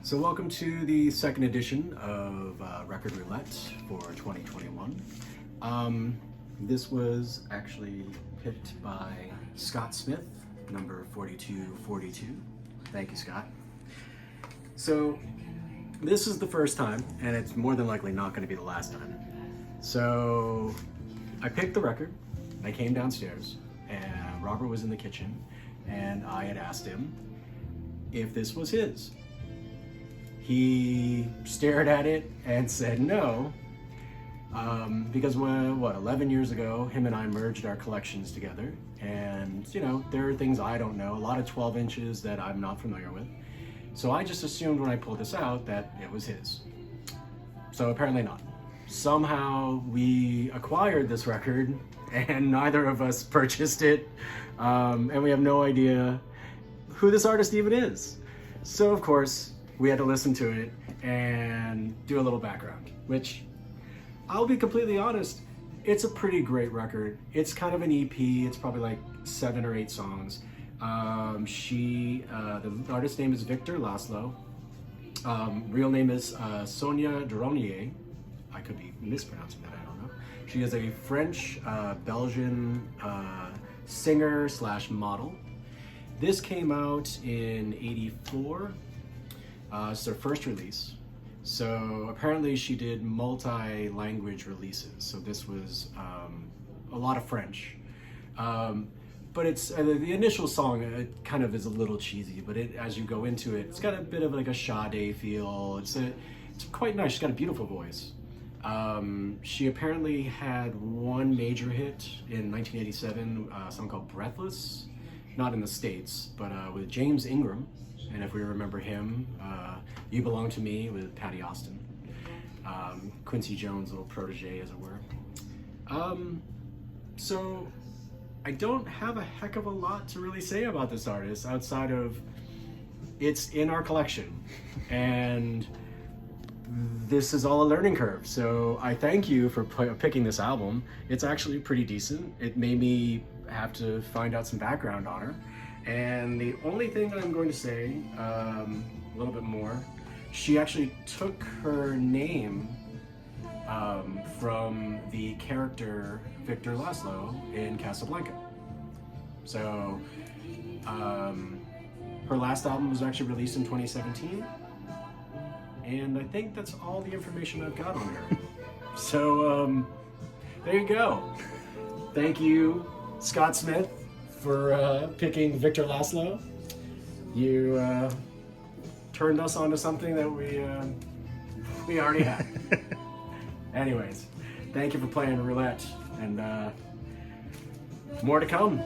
So welcome to the second edition of Record Roulette for 2021. This was actually picked by Scott Smith, number 4242. Thank you, Scott. So this is the first time, and it's more than likely not going to be the last time. So I picked the record, I came downstairs, and Robert was in the kitchen, and I had asked him if this was his. He stared at it and said no, because 11 years ago, him and I merged our collections together, and there are things I don't know, a lot of 12 inches that I'm not familiar with. So I just assumed when I pulled this out that it was his. So apparently not. Somehow we acquired this record and neither of us purchased it, and we have no idea who this artist even is. So of course, we had to listen to it and do a little background, which I'll be completely honest, it's a pretty great record. It's kind of an EP, it's probably like 7 or 8 songs. The artist's name is Victor Laszlo. Real name is Sonia Duronier. I could be mispronouncing that, I don't know. She is a French, Belgian singer / model. This came out in '84. It's their first release. So apparently she did multi-language releases. So this was a lot of French. But it's the initial song kind of is a little cheesy, but as you go into it, it's got a bit of like a Sade feel. It's quite nice. She's got a beautiful voice. She apparently had one major hit in 1987, a song called Breathless, not in the States, but with James Ingram. And if we remember him, You Belong to Me with Patty Austin. Quincy Jones' little protege, as it were. So I don't have a heck of a lot to really say about this artist outside of it's in our collection. And this is all a learning curve. So I thank you for picking this album. It's actually pretty decent. It made me have to find out some background on her. And the only thing that I'm going to say, a little bit more, she actually took her name from the character Victor Laszlo in Casablanca. So her last album was actually released in 2017. And I think that's all the information I've got on her. So there you go. Thank you, Scott Smith, for picking Victor Laszlo. You turned us onto something that we already had. Anyways, thank you for playing roulette, and more to come.